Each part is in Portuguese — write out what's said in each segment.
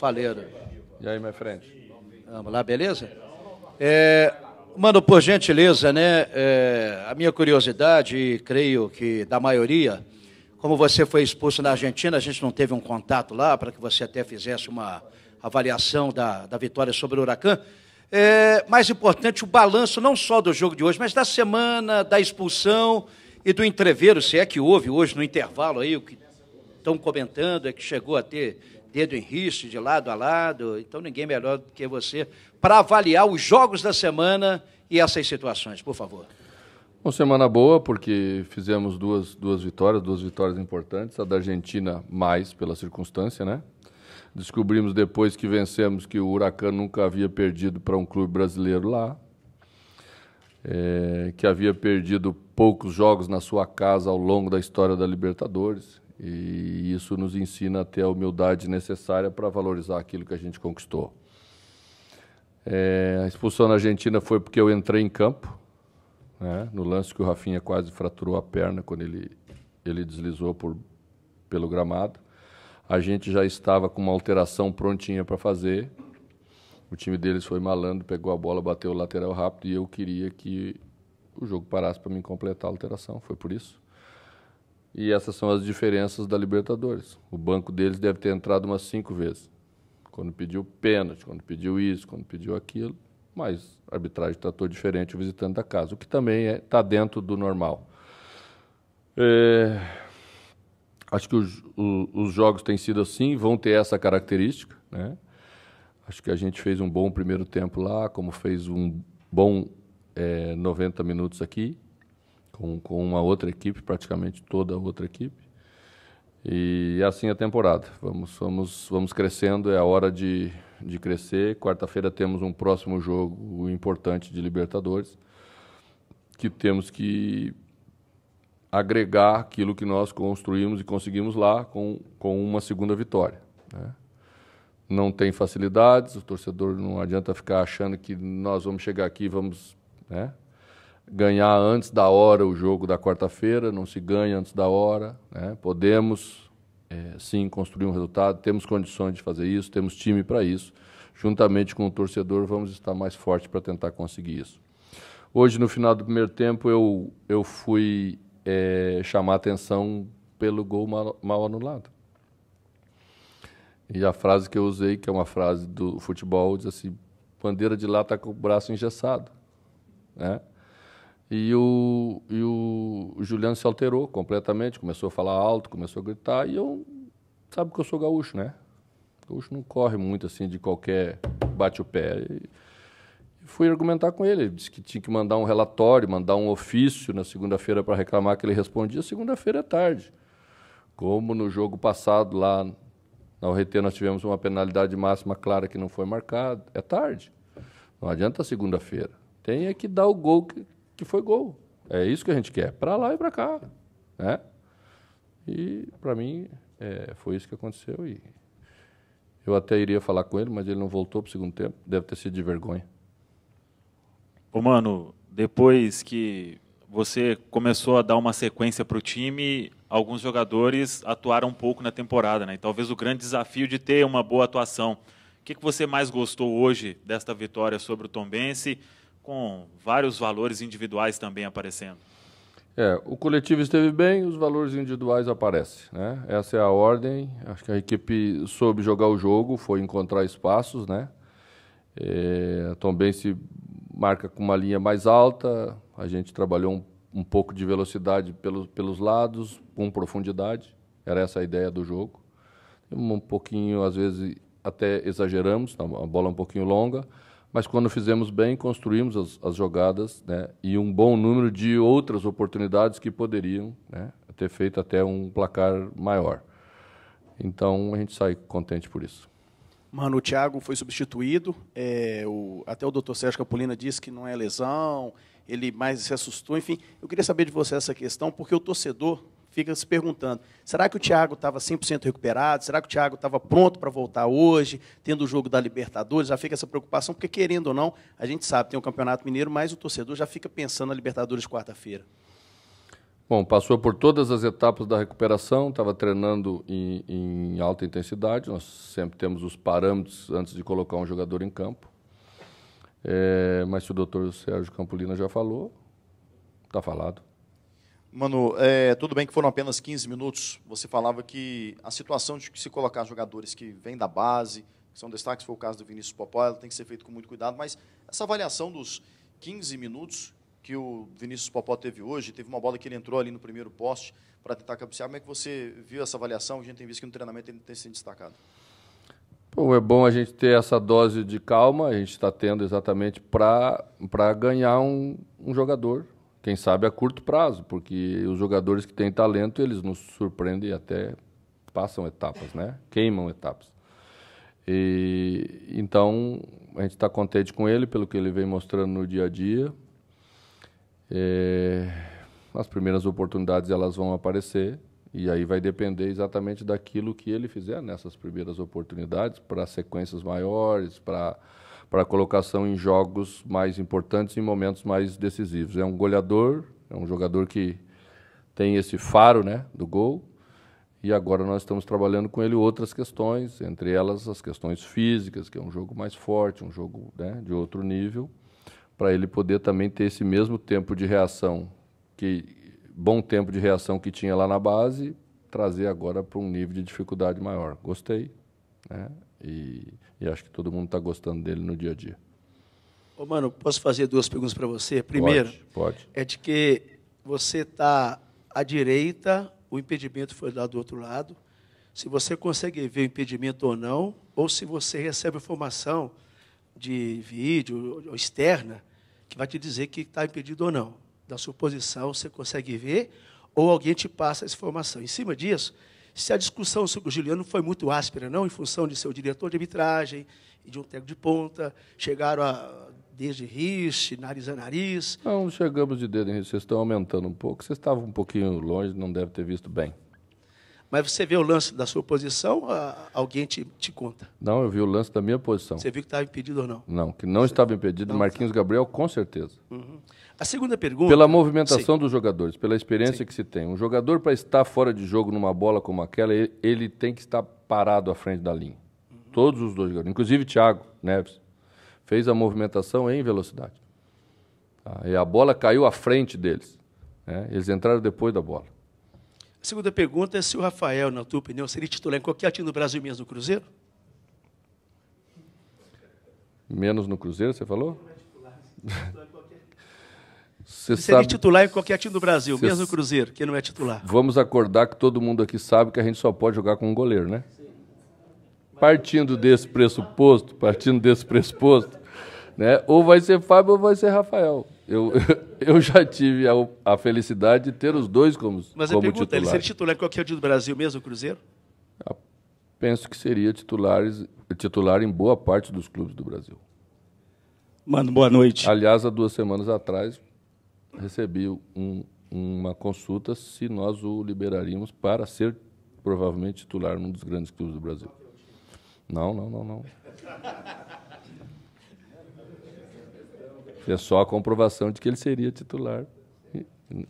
Faleiro. E aí, minha frente? Vamos lá, beleza? Mano, por gentileza, né, a minha curiosidade, e creio que da maioria, como você foi expulso na Argentina, a gente não teve um contato lá para que você até fizesse uma avaliação da vitória sobre o Huracan. Mais importante, o balanço não só do jogo de hoje, mas da semana, da expulsão e do entreveiro, se é que houve hoje no intervalo aí, o que estão comentando é que chegou a ter dedo em riste, de lado a lado, então ninguém melhor do que você para avaliar os jogos da semana e essas situações, por favor. Uma semana boa, porque fizemos duas vitórias importantes, a da Argentina mais pela circunstância, né? Descobrimos depois que vencemos que o Huracan nunca havia perdido para um clube brasileiro lá, que havia perdido poucos jogos na sua casa ao longo da história da Libertadores, e isso nos ensina a ter a humildade necessária para valorizar aquilo que a gente conquistou. A expulsão na Argentina foi porque eu entrei em campo, né, no lance que o Rafinha quase fraturou a perna quando ele deslizou pelo gramado. A gente já estava com uma alteração prontinha para fazer. O time deles foi malandro, pegou a bola, bateu o lateral rápido e eu queria que o jogo parasse para mim completar a alteração. Foi por isso. E essas são as diferenças da Libertadores. O banco deles deve ter entrado umas 5 vezes. Quando pediu pênalti, quando pediu isso, quando pediu aquilo. Mas a arbitragem tratou diferente o visitante da casa, o que também está dentro do normal. Acho que os jogos têm sido assim, vão ter essa característica, né? Acho que a gente fez um bom primeiro tempo lá, como fez um bom 90 minutos aqui, com uma outra equipe, praticamente toda a outra equipe. E assim a temporada. Vamos crescendo, é a hora de crescer. Quarta-feira temos um próximo jogo importante de Libertadores, que temos que agregar aquilo que nós construímos e conseguimos lá com uma segunda vitória, né? Não tem facilidades, o torcedor não adianta ficar achando que nós vamos chegar aqui e vamos, né, ganhar antes da hora o jogo da quarta-feira, não se ganha antes da hora, né? Podemos, sim, construir um resultado, temos condições de fazer isso, temos time para isso. Juntamente com o torcedor, vamos estar mais forte para tentar conseguir isso. Hoje, no final do primeiro tempo, eu fui chamar a atenção pelo gol mal anulado. E a frase que eu usei, que é uma frase do futebol, diz assim: bandeira de lá está com o braço engessado, né? E o Juliano se alterou completamente, começou a falar alto, começou a gritar, e sabe que eu sou gaúcho, né? Gaúcho não corre muito assim de qualquer bate o pé. E fui argumentar com ele disse que tinha que mandar um relatório, mandar um ofício na segunda-feira para reclamar, que ele respondia. Segunda-feira é tarde. Como no jogo passado lá na URT nós tivemos uma penalidade máxima clara que não foi marcada, é tarde. Não adianta segunda-feira. Tem que dar o gol que foi gol. É isso que a gente quer, para lá e para cá, né? E, para mim, foi isso que aconteceu. E eu até iria falar com ele, mas ele não voltou para o segundo tempo. Deve ter sido de vergonha. Ô, Mano, depois que você começou a dar uma sequência para o time, alguns jogadores atuaram um pouco na temporada, né? E talvez o grande desafio de ter uma boa atuação. O que você mais gostou hoje desta vitória sobre o Tombense, com vários valores individuais também aparecendo? O coletivo esteve bem, os valores individuais aparecem, né? Essa é a ordem. Acho que a equipe soube jogar o jogo, foi encontrar espaços, né? A Tombense marca com uma linha mais alta, a gente trabalhou um pouco de velocidade pelos lados, com profundidade, era essa a ideia do jogo. Um pouquinho, às vezes, até exageramos, a bola um pouquinho longa, mas quando fizemos bem, construímos as jogadas, né, e um bom número de outras oportunidades que poderiam, né, ter feito até um placar maior. Então, a gente sai contente por isso. Mano, o Thiago foi substituído, até o doutor Sérgio Capolina disse que não é lesão, ele mais se assustou, enfim. Eu queria saber de você essa questão, porque o torcedor fica se perguntando, será que o Thiago estava 100% recuperado? Será que o Thiago estava pronto para voltar hoje, tendo o jogo da Libertadores? Já fica essa preocupação, porque querendo ou não, a gente sabe, tem o Campeonato Mineiro, mas o torcedor já fica pensando na Libertadores de quarta-feira. Bom, passou por todas as etapas da recuperação, estava treinando em alta intensidade. Nós sempre temos os parâmetros antes de colocar um jogador em campo. Mas se o doutor Sérgio Campolina já falou, está falado. Mano, tudo bem que foram apenas 15 minutos. Você falava que a situação de se colocar jogadores que vêm da base, que são destaques, foi o caso do Vinícius Popó, ela tem que ser feito com muito cuidado, mas essa avaliação dos 15 minutos que o Vinícius Popó teve hoje, teve uma bola que ele entrou ali no primeiro poste para tentar cabecear, como é que você viu essa avaliação? A gente tem visto que no treinamento ele tem sido destacado. Bom, é bom a gente ter essa dose de calma, a gente está tendo exatamente para ganhar um jogador, quem sabe a curto prazo, porque os jogadores que têm talento, eles nos surpreendem e até passam etapas, né? Queimam etapas. Então, a gente está contente com ele, pelo que ele vem mostrando no dia a dia. As primeiras oportunidades elas vão aparecer, e aí vai depender exatamente daquilo que ele fizer nessas primeiras oportunidades, para sequências maiores, para a colocação em jogos mais importantes, em momentos mais decisivos. É um goleador, é um jogador que tem esse faro, né, do gol, e agora nós estamos trabalhando com ele outras questões, entre elas as questões físicas, que é um jogo mais forte, um jogo, né, de outro nível, para ele poder também ter esse mesmo tempo de reação, bom tempo de reação que tinha lá na base, trazer agora para um nível de dificuldade maior. Gostei, né? E acho que todo mundo está gostando dele no dia a dia. Ô, mano, posso fazer duas perguntas para você? Primeiro, pode. É de que você está à direita, o impedimento foi lá do outro lado. Se você consegue ver o impedimento ou não, ou se você recebe informação de vídeo ou externa, que vai te dizer que está impedido ou não. Da sua posição, você consegue ver, ou alguém te passa essa informação. Em cima disso, se a discussão sobre o Juliano foi muito áspera, não, em função de seu diretor de arbitragem e de um técnico de ponta, chegaram a desde rixe, nariz a nariz. Não chegamos de dedo em rixe, vocês estão aumentando um pouco, vocês estavam um pouquinho longe, não deve ter visto bem. Mas você vê o lance da sua posição, alguém te conta? Não, eu vi o lance da minha posição. Você viu que estava impedido ou não? Não, que não estava impedido, Marquinhos Gabriel, com certeza. Uhum. A segunda pergunta... Pela movimentação dos jogadores, pela experiência Sim. que se tem. Um jogador, para estar fora de jogo numa bola como aquela, ele tem que estar parado à frente da linha. Todos os dois jogadores, inclusive Thiago Neves, fez a movimentação em velocidade. E a bola caiu à frente deles, né? Eles entraram depois da bola. A segunda pergunta é se o Rafael, na tua opinião, seria titular em qualquer time do Brasil, menos no Cruzeiro? Menos no Cruzeiro, você falou? Você seria titular em qualquer time do Brasil, menos no Cruzeiro, que não é titular. Vamos acordar que todo mundo aqui sabe que a gente só pode jogar com um goleiro, né? Partindo desse pressuposto, né? Ou vai ser Fábio ou vai ser Rafael. Eu já tive a felicidade de ter os dois como titular. Mas a pergunta é, ele seria titular em qualquer time do Brasil, mesmo no Cruzeiro? Penso que seria titular em boa parte dos clubes do Brasil. Mano, boa noite. Aliás, há 2 semanas atrás, recebi uma consulta se nós o liberaríamos para ser, provavelmente, titular num dos grandes clubes do Brasil. Não. É só a comprovação de que ele seria titular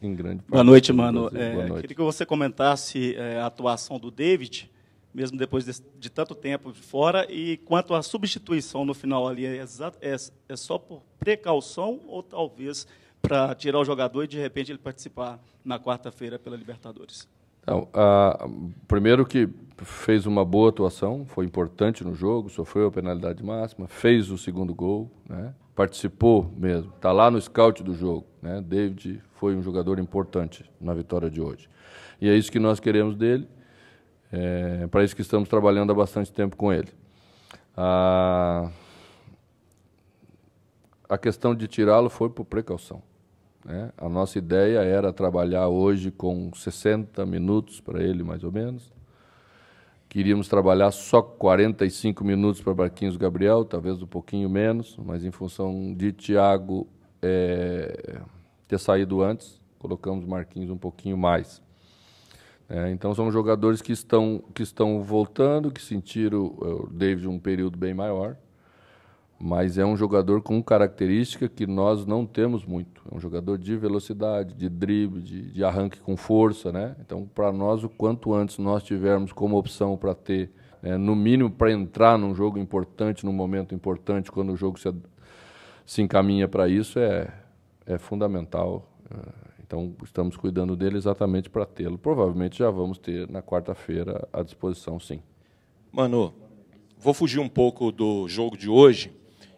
em grande parte. Boa noite, mano. Boa noite. Queria que você comentasse a atuação do David, mesmo depois de tanto tempo fora, e quanto à substituição no final ali, é só por precaução ou talvez para tirar o jogador e, de repente, ele participar na quarta-feira pela Libertadores? Então, primeiro que fez uma boa atuação, foi importante no jogo, sofreu a penalidade máxima, fez o segundo gol, né? Participou mesmo, está lá no scout do jogo, né? David foi um jogador importante na vitória de hoje. E é isso que nós queremos dele, para isso que estamos trabalhando há bastante tempo com ele. A questão de tirá-lo foi por precaução, né? A nossa ideia era trabalhar hoje com 60 minutos para ele, mais ou menos. Queríamos trabalhar só 45 minutos para Marquinhos Gabriel, talvez um pouquinho menos, mas em função de Thiago ter saído antes, colocamos Marquinhos um pouquinho mais. Então, são jogadores que estão voltando, que sentiram o David um período bem maior, mas é um jogador com característica que nós não temos muito. É um jogador de velocidade, de drible, de arranque com força, né? Então, para nós, o quanto antes nós tivermos como opção para ter, no mínimo para entrar num jogo importante, num momento importante, quando o jogo se encaminha para isso, é fundamental. Então, estamos cuidando dele exatamente para tê-lo. Provavelmente já vamos ter na quarta-feira à disposição, sim. Manu, vou fugir um pouco do jogo de hoje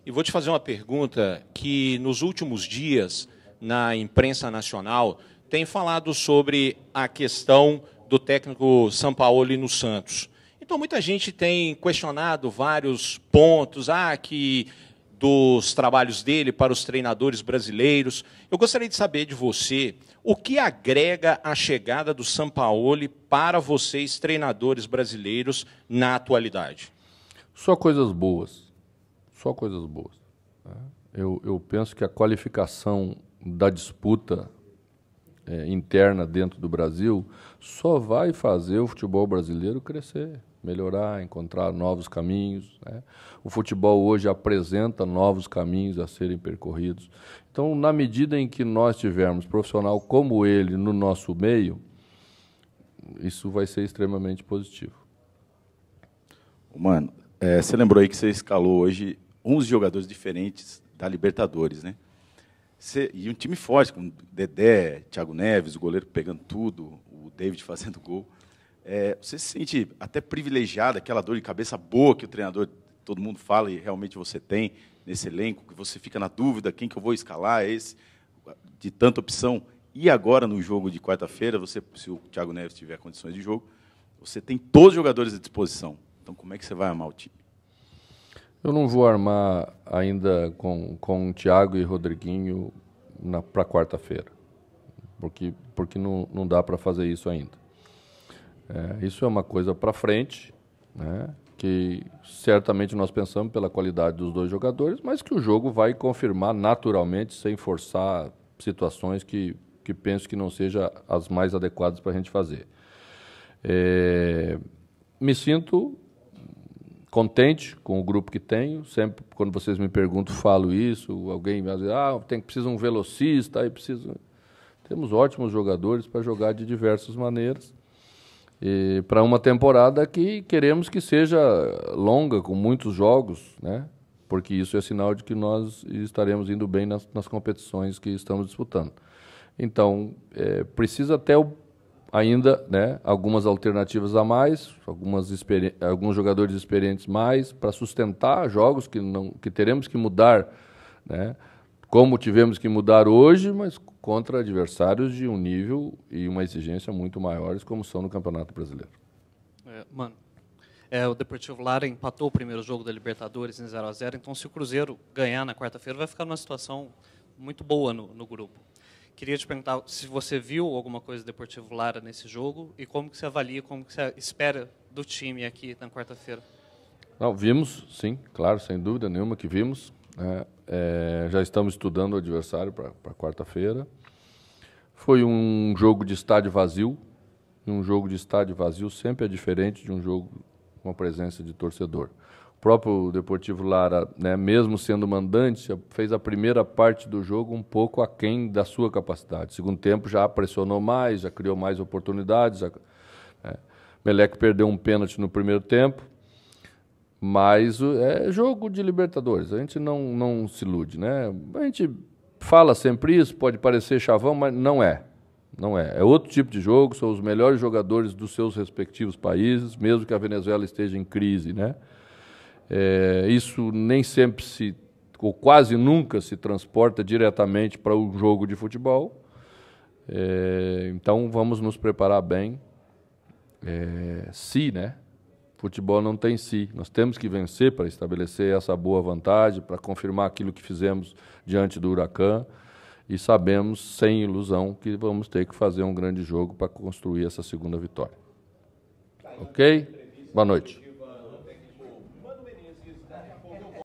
e vou te fazer uma pergunta que, nos últimos dias, na imprensa nacional, tem falado sobre a questão do técnico Sampaoli no Santos. Então, muita gente tem questionado vários pontos, que dos trabalhos dele para os treinadores brasileiros. Eu gostaria de saber de você o que agrega a chegada do Sampaoli para vocês, treinadores brasileiros, na atualidade. Só coisas boas. Só coisas boas. Eu penso que a qualificação da disputa interna dentro do Brasil só vai fazer o futebol brasileiro crescer, melhorar, encontrar novos caminhos, né? O futebol hoje apresenta novos caminhos a serem percorridos. Então, na medida em que nós tivermos profissional como ele no nosso meio, isso vai ser extremamente positivo. Mano, você lembrou aí que você escalou hoje 11 jogadores diferentes da Libertadores, né? E um time forte, com Dedé, Thiago Neves, o goleiro pegando tudo, o David fazendo gol. Você se sente até privilegiado, aquela dor de cabeça boa que o treinador, todo mundo fala e realmente você tem nesse elenco, que você fica na dúvida, quem que eu vou escalar, esse, de tanta opção. E agora, no jogo de quarta-feira, se o Thiago Neves tiver condições de jogo, você tem todos os jogadores à disposição. Então, como é que você vai armar o time? Eu não vou armar ainda com o Thiago e Rodriguinho para quarta-feira, porque não dá para fazer isso ainda. Isso é uma coisa para frente, né, que certamente nós pensamos pela qualidade dos dois jogadores, mas que o jogo vai confirmar naturalmente, sem forçar situações que penso que não sejam as mais adequadas para a gente fazer. Me sinto contente com o grupo que tenho. Sempre, quando vocês me perguntam, falo isso. Alguém vai dizer, precisa um velocista. Temos ótimos jogadores para jogar de diversas maneiras. E para uma temporada que queremos que seja longa, com muitos jogos, né? Porque isso é sinal de que nós estaremos indo bem nas competições que estamos disputando. Então, precisa ter ainda, né, algumas alternativas a mais, alguns jogadores experientes mais, para sustentar jogos que teremos que mudar, né, como tivemos que mudar hoje, mas contra adversários de um nível e uma exigência muito maiores, como são no Campeonato Brasileiro. O Deportivo Lara empatou o primeiro jogo da Libertadores em 0-0, então se o Cruzeiro ganhar na quarta-feira, vai ficar numa situação muito boa no grupo. Queria te perguntar se você viu alguma coisa do Deportivo Lara nesse jogo e como que você avalia, como que você espera do time aqui na quarta-feira. Não, vimos, sim, claro, sem dúvida nenhuma que vimos. Já estamos estudando o adversário para quarta-feira. Foi um jogo de estádio vazio. Um jogo de estádio vazio sempre é diferente de um jogo com a presença de torcedor. O próprio Deportivo Lara, né, mesmo sendo mandante, fez a primeira parte do jogo um pouco aquém da sua capacidade. Segundo tempo já pressionou mais, já criou mais oportunidades. Meleque perdeu um pênalti no primeiro tempo, mas é jogo de Libertadores, a gente não se ilude, né? A gente fala sempre isso, pode parecer chavão, mas não é. Não é. É outro tipo de jogo, são os melhores jogadores dos seus respectivos países, mesmo que a Venezuela esteja em crise, né? Isso nem sempre ou quase nunca se transporta diretamente para um jogo de futebol. Então vamos nos preparar bem. Né? Futebol não tem si. Nós temos que vencer para estabelecer essa boa vantagem, para confirmar aquilo que fizemos diante do Huracan. E sabemos, sem ilusão, que vamos ter que fazer um grande jogo para construir essa segunda vitória. Ok? Boa noite.